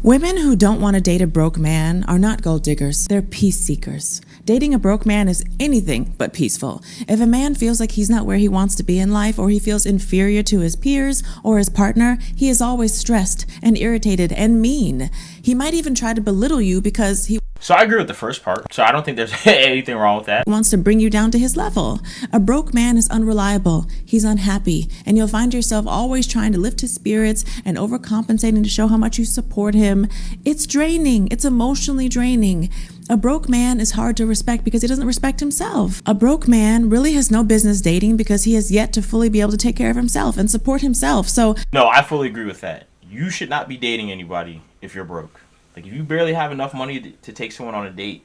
Women who don't want to date a broke man are not gold diggers, they're peace seekers. Dating a broke man is anything but peaceful. If a man feels like he's not where he wants to be in life, or he feels inferior to his peers or his partner, he is always stressed and irritated and mean. He might even try to belittle you because he So I agree with the first part. So I don't think there's anything wrong with that. wants to bring you down to his level. A broke man is unreliable, he's unhappy, and you'll find yourself always trying to lift his spirits and overcompensating to show how much you support him. It's draining, it's emotionally draining. A broke man is hard to respect because he doesn't respect himself. A broke man really has no business dating because he has yet to fully be able to take care of himself and support himself. So No, I fully agree with that. You should not be dating anybody if you're broke. Like, if you barely have enough money to take someone on a date,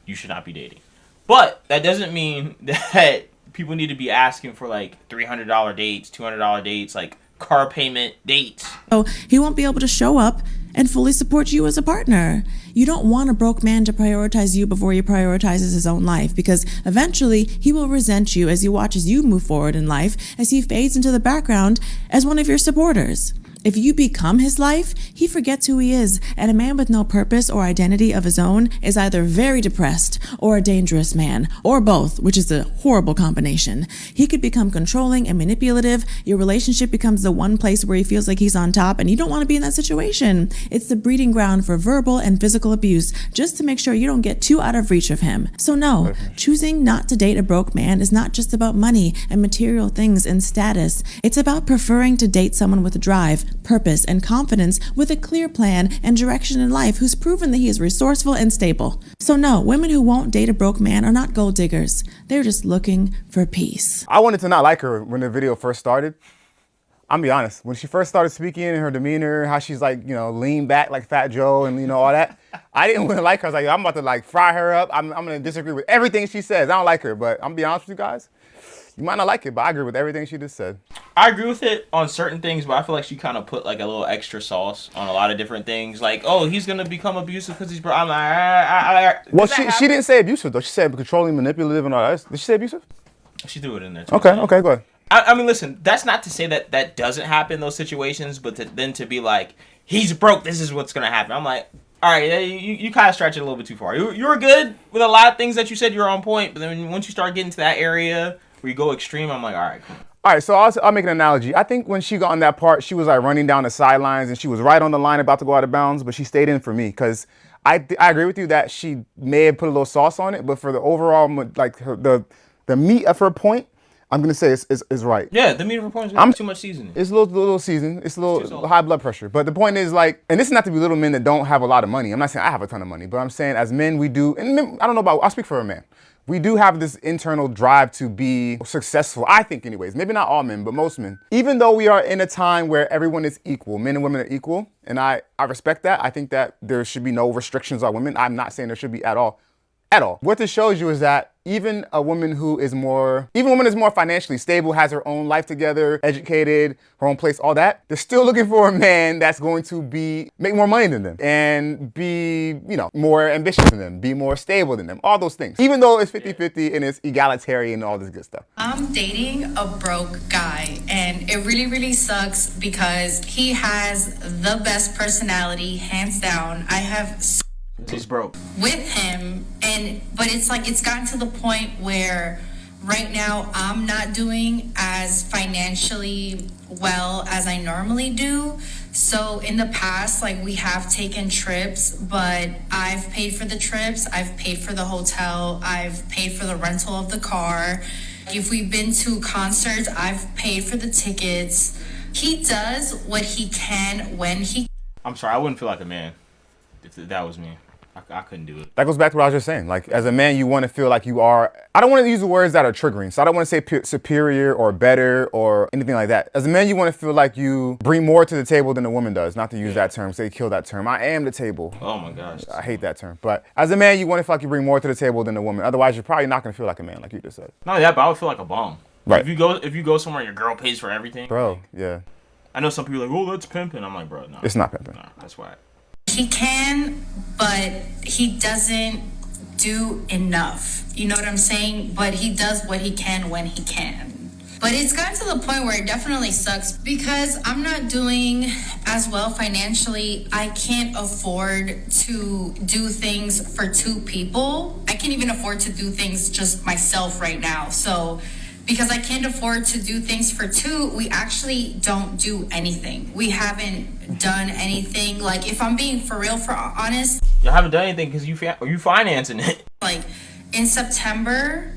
you should not be dating. But that doesn't mean that people need to be asking for, like, $300 dates, $200 dates, like, car payment dates. So he won't be able to show up and fully support you as a partner. You don't want a broke man to prioritize you before he prioritizes his own life, because eventually he will resent you as he watches you move forward in life, as he fades into the background as one of your supporters. If you become his life, he forgets who he is, and a man with no purpose or identity of his own is either very depressed or a dangerous man, or both, which is a horrible combination. He could become controlling and manipulative. Your relationship becomes the one place where he feels like he's on top, and you don't want to be in that situation. It's the breeding ground for verbal and physical abuse, just to make sure you don't get too out of reach of him. So no, choosing not to date a broke man is not just about money and material things and status. It's about preferring to date someone with drive, purpose, and confidence, with a clear plan and direction in life, who's proven that he is resourceful and stable. So no, women who won't date a broke man are not gold diggers. They're just looking for peace. I wanted to not like her when the video first started. I'll be honest, when she first started speaking and her demeanor, how she's like, lean back like Fat Joe and all that, I didn't really like her. I was like, I'm about to like fry her up. I'm gonna disagree with everything she says. I don't like her, but I'm gonna be honest with you guys. You might not like it, but I agree with everything she just said. I agree with it on certain things, but I feel like she kind of put like a little extra sauce on a lot of different things. Like, oh, he's going to become abusive because he's broke. I'm like, well, she didn't say abusive, though. She said controlling, manipulative, and all that. Did she say abusive? She threw it in there, too. Okay, go ahead. I mean, listen, that's not to say that that doesn't happen in those situations, but then to be like, he's broke, this is what's going to happen. I'm like, all right, you kind of stretch it a little bit too far. You were good with a lot of things that you said you were on point, but then once you start getting to that area where you go extreme, I'm like, all right, cool. All right, so I'll make an analogy. I think when she got on that part, she was like running down the sidelines and she was right on the line about to go out of bounds, but she stayed in for me because I agree with you that she may have put a little sauce on it, but for the overall, like the meat of her point, I'm going to say is right. Yeah, the meat of her point is too much seasoning. It's a little seasoned. It's a little high blood pressure. But the point is, like, and this is not to be little men that don't have a lot of money. I'm not saying I have a ton of money, but I'm saying as men, we do, and men, I don't know about, I'll speak for a man. We do have this internal drive to be successful, I think anyways. Maybe not all men, but most men. Even though we are in a time where everyone is equal, men and women are equal, and I respect that. I think that there should be no restrictions on women. I'm not saying there should be at all. What this shows you is that even a woman who is more financially stable, has her own life together, educated, her own place, all that, they're still looking for a man that's going to make more money than them and be, more ambitious than them, be more stable than them, all those things. Even though it's 50-50 and it's egalitarian and all this good stuff. I'm dating a broke guy, and it really, really sucks because he has the best personality, hands down. I have He's broke. with him, but it's like it's gotten to the point where right now I'm not doing as financially well as I normally do. So in the past, like, we have taken trips, but I've paid for the trips, I've paid for the hotel, I've paid for the rental of the car. If we've been to concerts, I've paid for the tickets. He does what he can when he I'm sorry, I wouldn't feel like a man if that was me. I couldn't do it. That goes back to what I was just saying. Like, as a man, you want to feel like you are, I don't want to use the words that are triggering. So I don't want to say superior or better or anything like that. As a man, you want to feel like you bring more to the table than a woman does. Not to use that term, say kill that term. I am the table. Oh my gosh. I hate that term. But as a man, you want to feel like you bring more to the table than a woman. Otherwise, you're probably not going to feel like a man, like you just said. Not that, but I would feel like a bum. Right. If you go somewhere, your girl pays for everything. Bro, yeah. I know some people are like, oh, that's pimping. I'm like, bro, no. It's not pimping. No, that's why. He can, but he doesn't do enough. You know what I'm saying? But he does what he can when he can. But it's gotten to the point where it definitely sucks because I'm not doing as well financially. I can't afford to do things for two people. I can't even afford to do things just myself right now. So because I can't afford to do things for two, we actually don't do anything. We haven't done anything. Like, if I'm being for real, for honest, You haven't done anything because you financing it. like in September,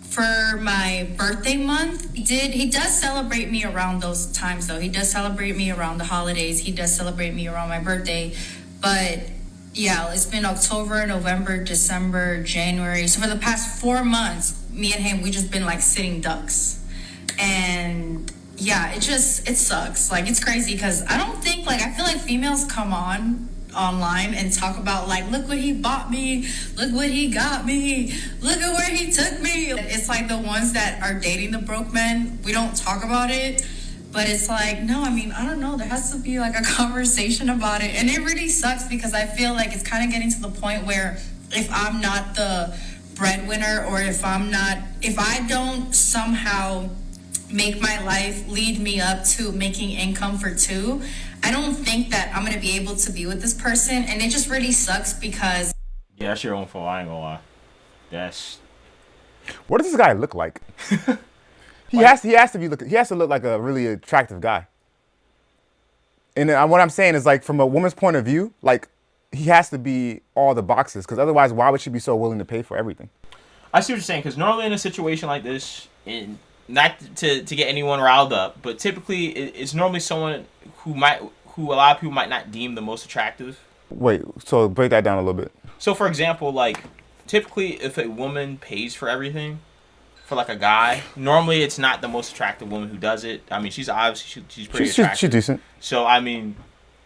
for my birthday month, he does celebrate me around those times though. He does celebrate me around the holidays. He does celebrate me around my birthday. But yeah, it's been October, November, December, January. So for the past 4 months, me and him, we just been like sitting ducks. And yeah, it sucks. Like, it's crazy because I feel like females come online and talk about like, look what he bought me, look what he got me, look at where he took me. It's like the ones that are dating the broke men, we don't talk about it, but it's like, no, I mean, I don't know, there has to be like a conversation about it. And it really sucks because I feel like it's kind of getting to the point where if I'm not the breadwinner, or if I don't somehow make my life lead me up to making income for two, I don't think that I'm going to be able to be with this person. And it just really sucks because... Yeah, that's your own fault. I ain't gonna lie. What does this guy look like? He has to look like a really attractive guy. And what I'm saying is, like, from a woman's point of view, like, he has to be all the boxes, because otherwise, why would she be so willing to pay for everything? I see what you're saying, because normally in a situation like this, not to get anyone riled up, but typically it's normally someone who a lot of people might not deem the most attractive. Wait, so break that down a little bit. So for example, like, typically if a woman pays for everything for like a guy, normally it's not the most attractive woman who does it. I mean, she's obviously she's pretty attractive. She's decent. So I mean,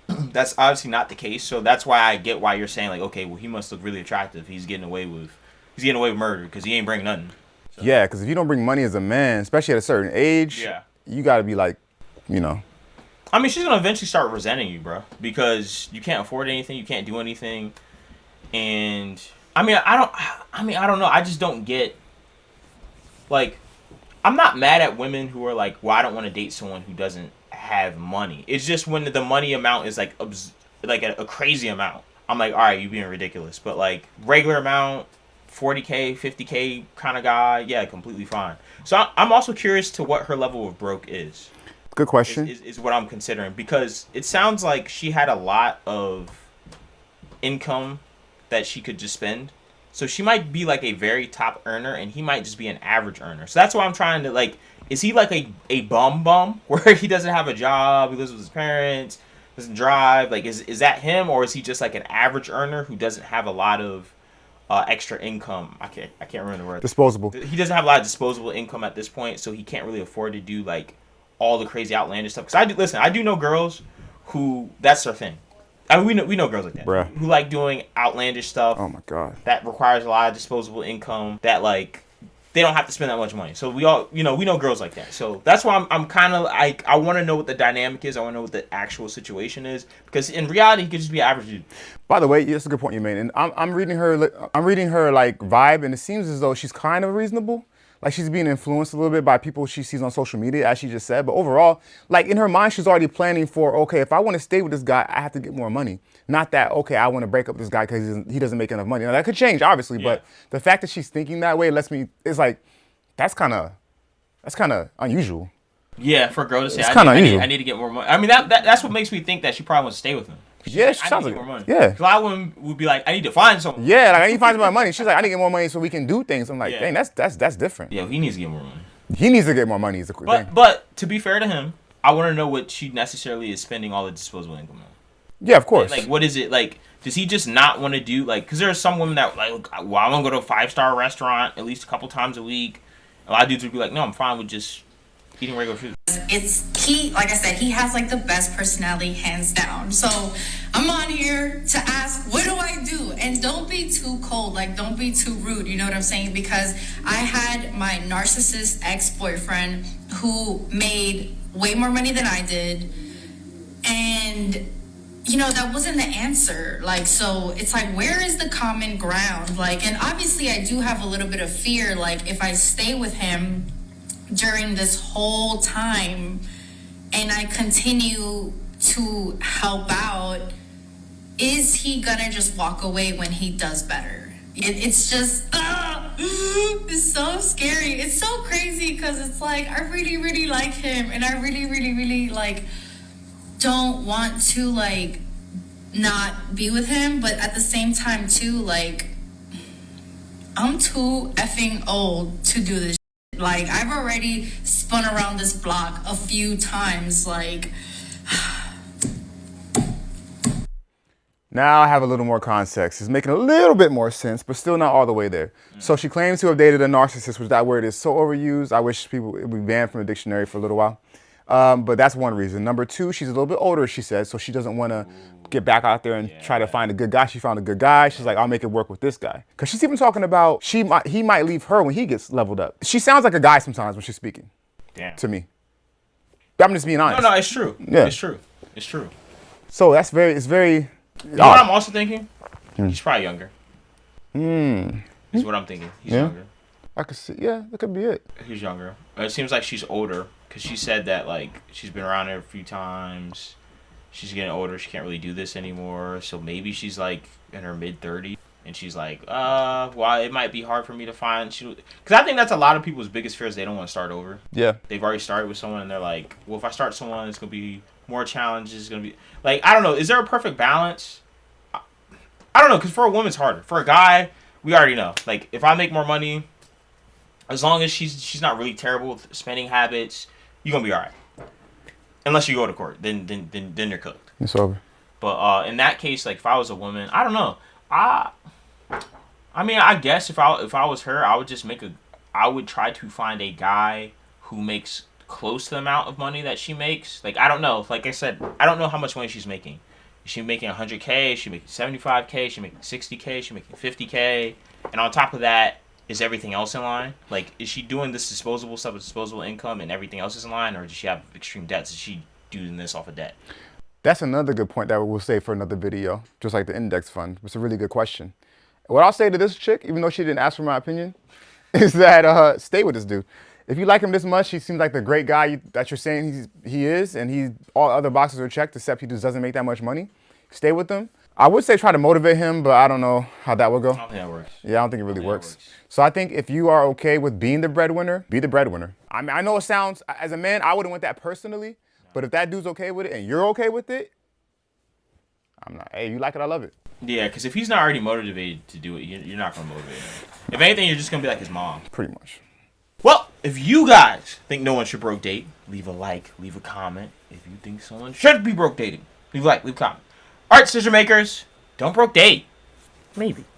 that's obviously not the case. So that's why I get why you're saying, like, okay, well, he must look really attractive. He's getting away with murder because he ain't bringing nothing. So. Yeah, because if you don't bring money as a man, especially at a certain age, you got to be like, you know. I mean, she's gonna eventually start resenting you, bro, because you can't afford anything, you can't do anything, and I don't know. I just don't get, like, I'm not mad at women who are like, well, I don't want to date someone who doesn't have money. It's just when the money amount is like a crazy amount. I'm like, all right, you're being ridiculous. But like regular amount, 40K, 50K kind of guy, yeah, completely fine. So I'm also curious to what her level of broke is. Good question. Is what I'm considering, because it sounds like she had a lot of income that she could just spend. So she might be like a very top earner, and he might just be an average earner. So that's why I'm trying to, like, is he like a bum where he doesn't have a job, he lives with his parents, doesn't drive? Like, is that him, or is he just like an average earner who doesn't have a lot of extra income? I can't remember the word. Disposable. He doesn't have a lot of disposable income at this point, so he can't really afford to do like all the crazy outlandish stuff. Because I do know girls who that's their thing. I mean, we know girls like that. Bruh. Who like doing outlandish stuff. Oh my God. That requires a lot of disposable income, that like they don't have to spend that much money. So we all, we know girls like that. So that's why I'm kind of like, I want to know what the dynamic is. I want to know what the actual situation is, because in reality, he could just be an average dude. By the way, that's a good point you made. And I'm reading her like vibe, and it seems as though she's kind of reasonable. Like, she's being influenced a little bit by people she sees on social media, as she just said. But overall, like, in her mind, she's already planning for, okay, if I want to stay with this guy, I have to get more money. Not that, okay, I want to break up with this guy because he doesn't make enough money. Now, that could change, obviously, but the fact that she's thinking that way it's like, that's kind of unusual. Yeah, for a girl to say, I need to get more money. I mean, that's what makes me think that she probably wants to stay with him. Yeah, she sounds like more money. Yeah. Because a lot of women would be like, I need to find someone. Yeah, like, I need to find some more money. She's like, I need to get more money so we can do things. I'm like, dang, that's different. Yeah, he needs to get more money. He needs to get more money. But to be fair to him, I want to know what she necessarily is spending all the disposable income on. Yeah, of course. Like, what is it? Like, does he just not want to do, like, because there are some women that, like, well, I want to go to a 5-star restaurant at least a couple times a week. A lot of dudes would be like, no, I'm fine with just eating regular food. Like I said, he has like the best personality, hands down. So I'm on here to ask, what do I do? And don't be too cold, like, don't be too rude, you know what I'm saying? Because I had my narcissist ex-boyfriend who made way more money than I did, and that wasn't the answer. Like, so it's like, where is the common ground? Like, and obviously I do have a little bit of fear, like, if I stay with him, during this whole time and I continue to help out, is he gonna just walk away when he does better? It's just, it's so scary. It's so crazy because it's like, I really, really like him and I really, really, really like don't want to like not be with him, but at the same time too, like, I'm too effing old to do this shit. Like, I've already spun around this block a few times, like. Now I have a little more context. It's making a little bit more sense, but still not all the way there. So she claims to have dated a narcissist, which that word is so overused. I wish people it would be banned from the dictionary for a little while. But that's one reason. Number two, she's a little bit older, she said, so she doesn't want to get back out there and try to find a good guy. She found a good guy. She's like, I'll make it work with this guy. Because she's even talking about he might leave her when he gets leveled up. She sounds like a guy sometimes when she's speaking. Damn. To me. I'm just being honest. No, it's true. Yeah. It's true. It's true. So it's very. You know what I'm also thinking? He's probably younger. Is what I'm thinking. He's younger. I could see. Yeah, that could be it. He's younger. It seems like she's older because she said that like she's been around her a few times. She's getting older. She can't really do this anymore. So maybe she's like in her mid-30s and she's like, well, it might be hard for me to find. Because I think that's a lot of people's biggest fears. They don't want to start over. Yeah. They've already started with someone and they're like, well, if I start someone, it's gonna be more challenges. It's gonna be like, I don't know. Is there a perfect balance? I don't know, because for a woman it's harder. For a guy, we already know. Like, if I make more money, as long as she's not really terrible with spending habits, you're gonna be alright. Unless you go to court, then you're cooked. It's over. But in that case, like if I was a woman, I don't know. I mean, I guess if I was her, I would just I would try to find a guy who makes close to the amount of money that she makes. Like, I don't know. Like I said, I don't know how much money she's making. Is she making 100K? Is she making 75K? Is she making 60K? Is she making 50K? And on top of that, is everything else in line? Like, is she doing this disposable stuff with disposable income and everything else is in line? Or does she have extreme debts? Is she doing this off of debt? That's another good point that we'll save for another video, just like the index fund. It's a really good question. What I'll say to this chick, even though she didn't ask for my opinion, is that stay with this dude. If you like him this much, he seems like the great guy that you're saying he is, and all other boxes are checked except he just doesn't make that much money. Stay with him. I would say try to motivate him, but I don't know how that would go. I don't think that works. Yeah, I don't think it really works. So I think if you are okay with being the breadwinner, be the breadwinner. I mean, I know it sounds, as a man, I wouldn't want that personally, but if that dude's okay with it and you're okay with it, I'm not, hey, you like it, I love it. Yeah, because if he's not already motivated to do it, you're not going to motivate him. If anything, you're just going to be like his mom. Pretty much. Well, if you guys think no one should broke date, leave a like, leave a comment. If you think someone should be broke dating, leave a like, leave a comment. All right, scissor makers, don't broke date. Maybe.